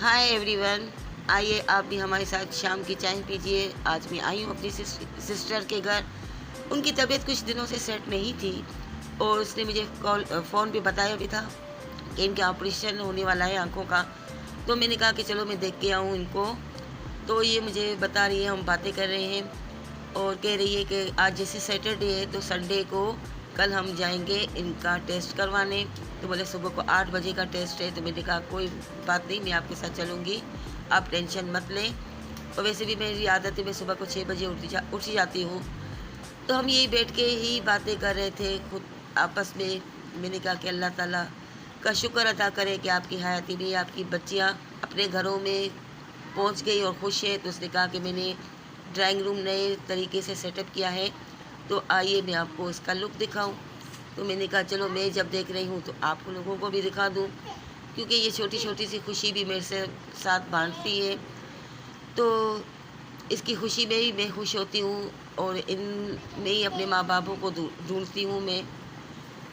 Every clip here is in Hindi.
हाय एवरीवन, आइए आप भी हमारे साथ शाम की चाय पीजिए। आज मैं आई हूँ अपनी सिस्टर के घर। उनकी तबीयत कुछ दिनों से सेट नहीं थी और उसने मुझे फ़ोन पे बताया भी था कि इनका ऑपरेशन होने वाला है आँखों का। तो मैंने कहा कि चलो मैं देख के आऊँ इनको। तो ये मुझे बता रही है, हम बातें कर रहे हैं और कह रही है कि आज जैसे सैटरडे है तो संडे को कल हम जाएंगे इनका टेस्ट करवाने। तो बोले सुबह को 8 बजे का टेस्ट है। तो मैंने कहा कोई बात नहीं, मैं आपके साथ चलूँगी, आप टेंशन मत लें। और वैसे भी मेरी आदत है, मैं सुबह को 6 बजे उठ जाती हूँ। तो हम यही बैठ के ही बातें कर रहे थे खुद आपस में। मैंने कहा कि अल्लाह ताला का शुक्र अदा करें कि आपकी हयाती में आपकी बच्चियाँ अपने घरों में पहुंच गई और खुश है। तो उसने कहा कि मैंने ड्राइंग रूम नए तरीके से सेटअप किया है, तो आइए मैं आपको इसका लुक दिखाऊं। तो मैंने कहा चलो मैं जब देख रही हूँ तो आप लोगों को भी दिखा दूँ, क्योंकि ये छोटी छोटी सी खुशी भी मेरे से साथ बांटती है। तो इसकी खुशी में ही मैं खुश होती हूँ और इन में ही अपने माँ बापों को ढूंढती हूँ मैं।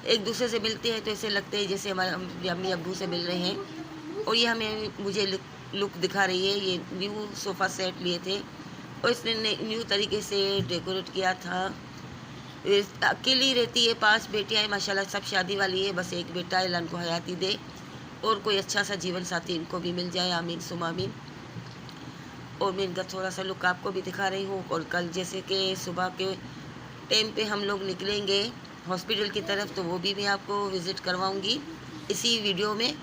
एक दूसरे से मिलते हैं तो ऐसे लगते हैं जैसे हमारे अम्मी अब्बू से मिल रहे हैं। और ये मुझे लुक दिखा रही है। ये न्यू सोफ़ा सेट लिए थे और इसने न्यू तरीके से डेकोरेट किया था। अकेली रहती है, 5 बेटियां हैं माशाल्लाह, सब शादी वाली है। बस एक बेटा है, अल्लाह को हयाती दे और कोई अच्छा सा जीवन साथी इनको भी मिल जाए, आमीन सुम आमीन। और मैं इनका थोड़ा सा लुक आपको भी दिखा रही हूँ। और कल जैसे कि सुबह के टाइम पे हम लोग निकलेंगे हॉस्पिटल की तरफ, तो वो भी मैं आपको विज़िट करवाऊँगी इसी वीडियो में।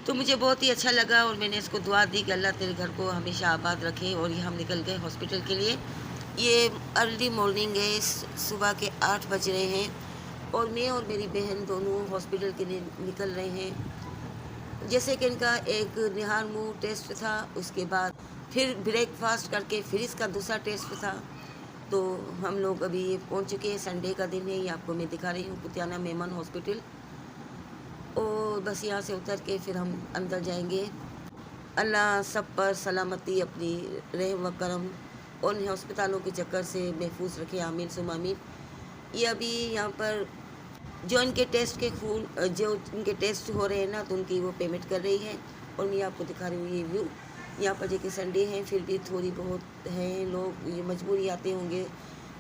तो मुझे बहुत ही अच्छा लगा और मैंने इसको दुआ दी कि अल्लाह तेरे घर को हमेशा आबाद रखे। और ये हम निकल गए हॉस्पिटल के लिए। ये अर्ली मॉर्निंग है, सुबह के 8 बज रहे हैं और मैं और मेरी बहन दोनों हॉस्पिटल के लिए निकल रहे हैं। जैसे कि इनका एक निहार मुंह टेस्ट था, उसके बाद फिर ब्रेकफास्ट करके फिर इसका दूसरा टेस्ट था। तो हम लोग अभी पहुंच चुके हैं। संडे का दिन है, ये आपको मैं दिखा रही हूँ कुतियाना मेमन हॉस्पिटल। और बस यहाँ से उतर के फिर हम अंदर जाएंगे। अल्लाह सब पर सलामती अपनी रहम व करम और अस्पतालों के चक्कर से महफूज रखे, आमीन सुम आमीन। ये अभी यहाँ पर जो इनके टेस्ट के जो इनके टेस्ट हो रहे हैं ना, तो उनकी वो पेमेंट कर रही है। और मैं आपको दिखा रही हूँ ये व्यू। यहाँ पर देखिए संडे है, फिर भी थोड़ी बहुत हैं लोग, ये मजबूरी आते होंगे।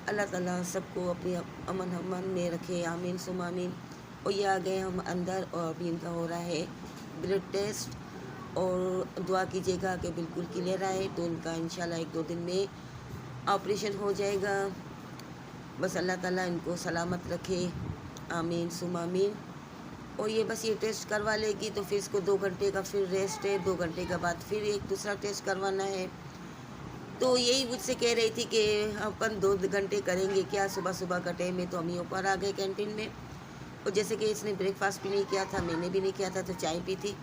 अल्लाह ताला सबको अपनी अमन में रखे, आमीन सुम आमीन। और ये आ गए हम अंदर और अभी इनका हो रहा है ब्लड टेस्ट। और दुआ कीजिएगा कि बिल्कुल क्लियर आए, तो इनका इंशाल्लाह 1-2 दिन में ऑपरेशन हो जाएगा। बस अल्लाह ताला इनको सलामत रखे, आमीन सुम आमीन। और ये बस ये टेस्ट करवा लेगी तो फिर इसको 2 घंटे का फिर रेस्ट है। 2 घंटे के बाद फिर एक दूसरा टेस्ट करवाना है। तो यही मुझसे कह रही थी कि अपन 2 घंटे करेंगे क्या, सुबह सुबह का टाइम है। तो हम ही ऊपर आ गए कैंटीन में। और जैसे कि इसने ब्रेकफास्ट भी नहीं किया था, मैंने भी नहीं किया था, तो चाय पी थी।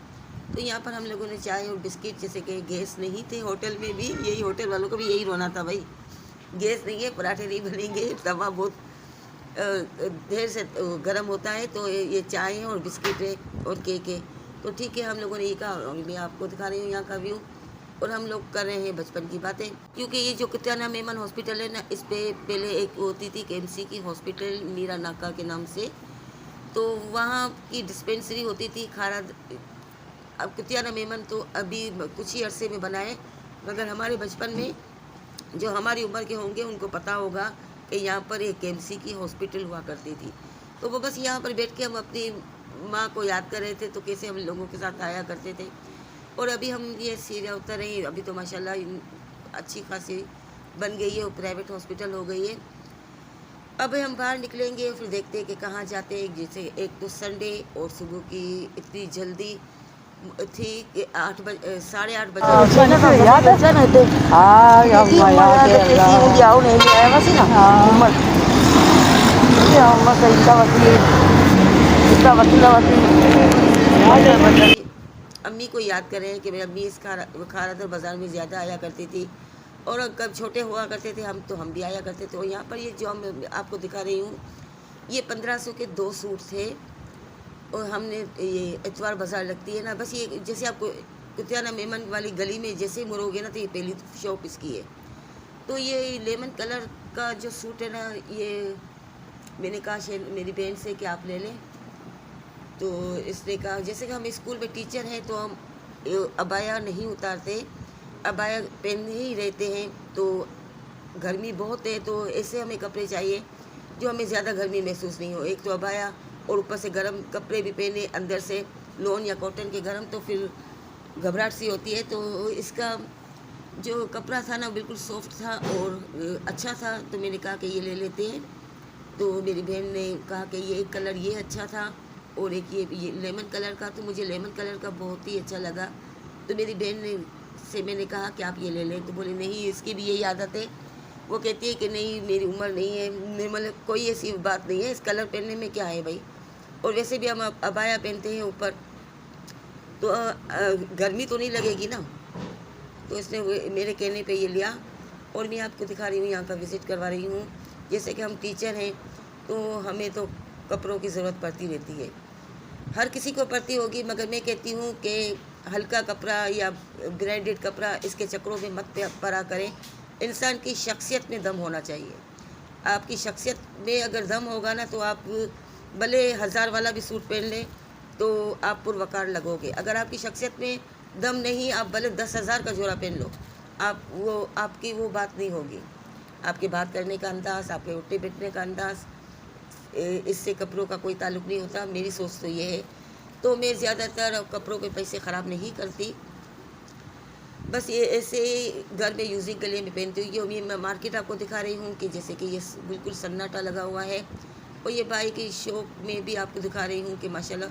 तो यहाँ पर हम लोगों ने चाय और बिस्किट, जैसे कि गैस नहीं थे होटल में भी, यही होटल वालों को भी यही रोना था भाई, गैस नहीं है, पराठे नहीं बनेंगे, तवा बहुत देर से गर्म होता है। तो ये चाय है और बिस्किट है और केक है। तो ठीक है, हम लोगों ने ये कहा। मैं आपको दिखा रही हूँ यहाँ का व्यू और हम लोग कर रहे हैं बचपन की बातें। क्योंकि ये जो कुतियाना मेमन हॉस्पिटल है ना, इस पर पहले एक होती थी KMC की हॉस्पिटल मीरा नाका के नाम से। तो वहाँ की डिस्पेंसरी होती थी खारा। अब कुतियाना मेमन तो अभी कुछ ही अरसे में बना है, मगर हमारे बचपन में जो हमारी उम्र के होंगे उनको पता होगा कि यहाँ पर एक KMC की हॉस्पिटल हुआ करती थी। तो वो बस यहाँ पर बैठ के हम अपनी माँ को याद कर रहे थे, तो कैसे हम लोगों के साथ आया करते थे। और अभी हम ये सीढ़ियाँ उतर रहे हैं। अभी तो माशाल्लाह अच्छी खासी बन गई है और प्राइवेट हॉस्पिटल हो गई है। अब हम बाहर निकलेंगे फिर देखते हैं कि कहाँ जाते हैं। जैसे एक तो संडे और सुबह की इतनी जल्दी थी कि 8 बजे 8 बजे अम्मी को याद कर रहे हैं कि मेरी अम्मी इस खारादर बाज़ार में ज़्यादा आया करती थी। और कब छोटे हुआ करते थे हम, तो हम भी आया करते थे। और यहाँ पर ये जो हम आपको दिखा रही हूँ, ये 1500 के 2 सूट थे। और हमने ये इतवार बाज़ार लगती है ना, बस ये जैसे आपको कुतियाना मेमन वाली गली में जैसे मुड़ोगे ना, तो ये पहली शॉप इसकी है। तो ये लेमन कलर का जो सूट है ना, ये मैंने कहा मेरी बहन से कि आप ले लें। तो इसने कहा, जैसे कि हम स्कूल में टीचर हैं तो हम अबाया नहीं उतारते, अबाया पहन ही रहते हैं। तो गर्मी बहुत है, तो ऐसे हमें कपड़े चाहिए जो हमें ज़्यादा गर्मी महसूस नहीं हो। एक तो अबाया और ऊपर से गर्म कपड़े भी पहने, अंदर से लॉन या कॉटन के गर्म, तो फिर घबराहट सी होती है। तो इसका जो कपड़ा था ना बिल्कुल सॉफ्ट था और अच्छा था, तो मैंने कहा कि ये ले लेते हैं। तो मेरी बहन ने कहा कि ये एक कलर ये अच्छा था और एक ये लेमन कलर का, तो मुझे लेमन कलर का बहुत ही अच्छा लगा। तो मेरी बहन ने से मैंने कहा कि आप ये ले लें, तो बोले नहीं, इसकी भी यही आदत है। वो कहती है कि नहीं, मेरी उम्र नहीं है, मतलब कोई ऐसी बात नहीं है, इस कलर पहनने में क्या है भाई। और वैसे भी हम अबाया पहनते हैं ऊपर, तो गर्मी तो नहीं लगेगी ना। तो इसने मेरे कहने पे ये लिया। और मैं आपको दिखा रही हूँ, यहाँ का विज़िट करवा रही हूँ। जैसे कि हम टीचर हैं, तो हमें तो कपड़ों की ज़रूरत पड़ती रहती है, हर किसी को पड़ती होगी, मगर मैं कहती हूँ कि हल्का कपड़ा या ब्रांडेड कपड़ा इसके चक्करों में मत पड़ा करें। इंसान की शख्सियत में दम होना चाहिए। आपकी शख्सियत में अगर दम होगा ना, तो आप भले 1000 वाला भी सूट पहन लें तो आप पुरवकार लगोगे। अगर आपकी शख्सियत में दम नहीं, आप भले 10,000 का जोड़ा पहन लो, आपकी वो बात नहीं होगी। आपके बात करने का अंदाज़, आपके उठने बैठने का अंदाज़, इससे कपड़ों का कोई ताल्लुक़ नहीं होता। मेरी सोच तो ये है। तो मैं ज़्यादातर कपड़ों पे पैसे ख़राब नहीं करती, बस ये ऐसे घर में यूजिंग के लिए मैं पहनती हूँ। ये मैं मार्केट आपको दिखा रही हूँ कि जैसे कि ये बिल्कुल सन्नाटा लगा हुआ है। और ये भाई की शॉप में भी आपको दिखा रही हूँ कि माशाल्लाह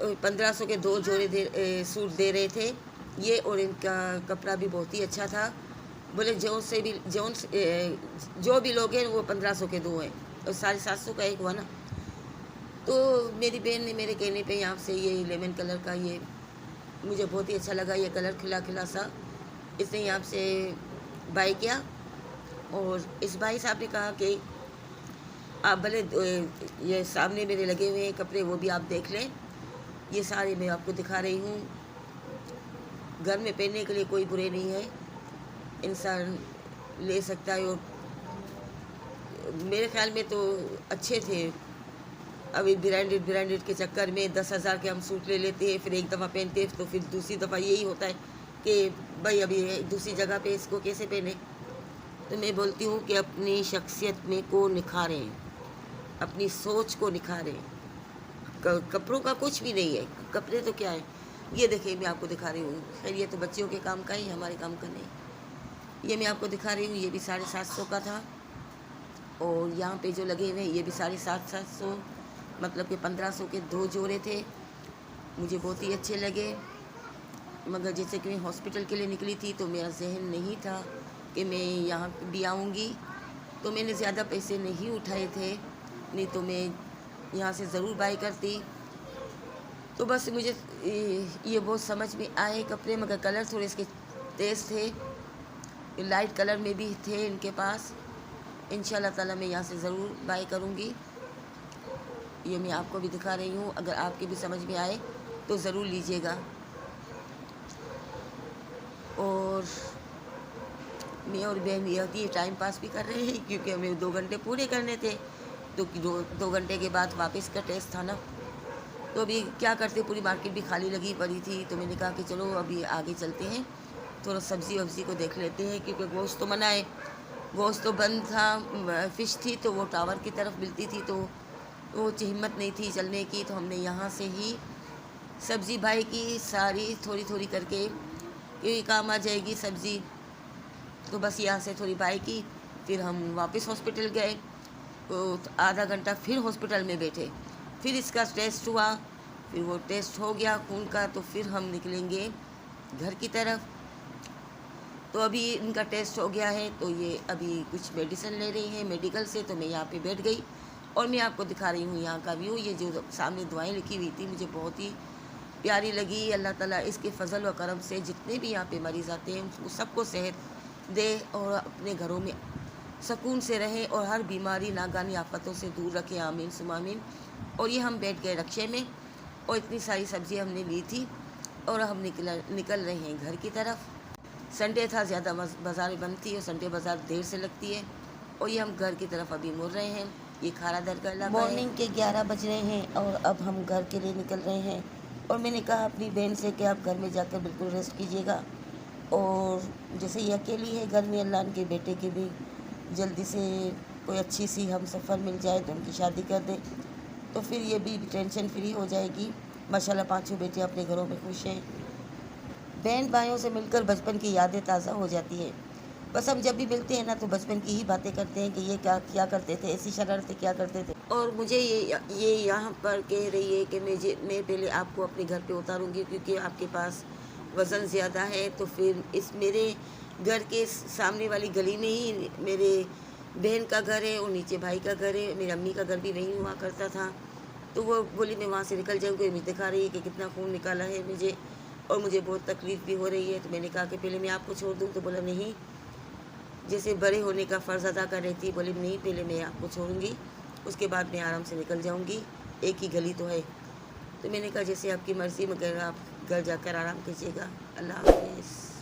1500 के 2 जोड़े सूट दे रहे थे ये, और इनका कपड़ा भी बहुत ही अच्छा था। बोले जो भी लोग हैं वो 1500 के 2 हैं और 750 का एक हुआ ना। तो मेरी बहन ने मेरे कहने पे यहाँ से ये लेमन कलर का, ये मुझे बहुत ही अच्छा लगा, ये कलर खिला खिला सा, इसने यहाँ से बाय किया। और इस भाई साहब ने कहा कि आप भले ये सामने मेरे लगे हुए हैं कपड़े, वो भी आप देख लें। ये सारे मैं आपको दिखा रही हूँ। घर में पहनने के लिए कोई बुरे नहीं है, इंसान ले सकता है। और मेरे ख्याल में तो अच्छे थे। अभी ब्रांडेड के चक्कर में 10,000 के हम सूट ले लेते हैं, फिर एक दफ़ा पहनते हैं, तो फिर दूसरी दफ़ा यही होता है कि भाई अभी दूसरी जगह पे इसको कैसे पहने। तो मैं बोलती हूँ कि अपनी शख्सियत में को निखारें, अपनी सोच को निखारें। कपड़ों का कुछ भी नहीं है, कपड़े तो क्या है। ये देखिए मैं आपको दिखा रही हूँ, खैर ये तो बच्चियों के काम का ही, हमारे काम का नहीं। ये मैं आपको दिखा रही हूँ, ये भी 750 का था। और यहाँ पे जो लगे हुए हैं ये भी 750, मतलब कि 1500 के 2 जोड़े थे। मुझे बहुत ही अच्छे लगे, मगर जैसे कि मैं हॉस्पिटल के लिए निकली थी तो मेरा जहन नहीं था कि मैं यहाँ भी आऊँगी, तो मैंने ज़्यादा पैसे नहीं उठाए थे, नहीं तो मैं यहाँ से ज़रूर बाय करती। तो बस मुझे ये बहुत समझ में आए कपड़े, मगर कलर थोड़े इसके तेज़ थे, लाइट कलर में भी थे इनके पास। इंशाल्लाह ताला मैं यहाँ से ज़रूर बाय करूँगी। ये मैं आपको भी दिखा रही हूँ, अगर आपके भी समझ में आए तो ज़रूर लीजिएगा। और मैं और बहन ये होती है टाइम पास भी कर रहे हैं, क्योंकि हमें 2 घंटे पूरे करने थे। तो 2 घंटे के बाद वापस का टेस्ट था ना, तो अभी क्या करते, पूरी मार्केट भी खाली लगी पड़ी थी। तो मैंने कहा कि चलो अभी आगे चलते हैं, थोड़ा सब्ज़ी वब्ज़ी को देख लेते हैं, क्योंकि गोश्त तो मना है, गोश्त तो बंद था। फ़िश थी तो वो टावर की तरफ मिलती थी, तो वो हिम्मत नहीं थी चलने की। तो हमने यहाँ से ही सब्ज़ी भाई की सारी थोड़ी थोड़ी करके, क्योंकि काम आ जाएगी सब्ज़ी। तो बस यहाँ से थोड़ी बाई की, फिर हम वापस हॉस्पिटल गए। तो आधा घंटा फिर हॉस्पिटल में बैठे, फिर इसका टेस्ट हुआ, फिर वो टेस्ट हो गया खून का, तो फिर हम निकलेंगे घर की तरफ। तो अभी इनका टेस्ट हो गया है, तो ये अभी कुछ मेडिसिन ले रही हैं मेडिकल से। तो मैं यहाँ पे बैठ गई और मैं आपको दिखा रही हूँ यहाँ का व्यू। ये जो सामने दुआएं लिखी हुई थी मुझे बहुत ही प्यारी लगी। अल्लाह ताला इसके फ़ज़ल व करम से जितने भी यहाँ पे मरीज़ आते हैं उनको सबको सेहत दे और अपने घरों में सुकून से रहें और हर बीमारी नागानी आफतों से दूर रखें, आमीन सुम्मा आमीन। और ये हम बैठ गए रक्शे में और इतनी सारी सब्ज़ी हमने ली थी और हम निकल रहे हैं घर की तरफ। संडे था, ज़्यादा बाज़ारें बंद थी और संडे बाज़ार देर से लगती है। और ये हम घर की तरफ अभी मुड़ रहे हैं। ये खारा दर का इलाका है। मॉर्निंग के 11 बज रहे हैं और अब हम घर के लिए निकल रहे हैं। और मैंने कहा अपनी बहन से कि आप घर में जाकर बिल्कुल रेस्ट कीजिएगा, और जैसे ये अकेली है घर में, अल्लाह के बेटे की भी जल्दी से कोई अच्छी सी हम सफ़र मिल जाए तो उनकी शादी कर दे, तो फिर ये भी टेंशन फ्री हो जाएगी। माशाल्लाह पांचों बेटे अपने घरों में खुश हैं। बहन भाइयों से मिलकर बचपन की यादें ताज़ा हो जाती है। बस हम जब भी मिलते हैं ना तो बचपन की ही बातें करते हैं कि ये क्या क्या करते थे, ऐसी शरारतें क्या करते थे। और मुझे ये यहाँ पर कह रही है कि मैं पहले आपको अपने घर पे उतारूँगी, क्योंकि आपके पास वज़न ज़्यादा है। तो फिर इस मेरे घर के सामने वाली गली में ही मेरे बहन का घर है और नीचे भाई का घर है। मेरी अम्मी का घर भी वहीं हुआ करता था। तो वो बोली मैं वहाँ से निकल जाऊँगी। मुझे दिखा रही है कि कितना खून निकाला है मुझे, और मुझे बहुत तकलीफ़ भी हो रही है। तो मैंने कहा कि पहले मैं आपको छोड़ दूँ, तो बोला नहीं, जैसे बड़े होने का फ़र्ज़ अदा कर रही थी। बोली नहीं, पहले मैं आपको छोड़ूंगी, उसके बाद मैं आराम से निकल जाऊंगी, एक ही गली तो है। तो मैंने कहा जैसे आपकी मर्ज़ी, मगर आप घर जाकर आराम कीजिएगा। अल्लाह हाफ़िज़।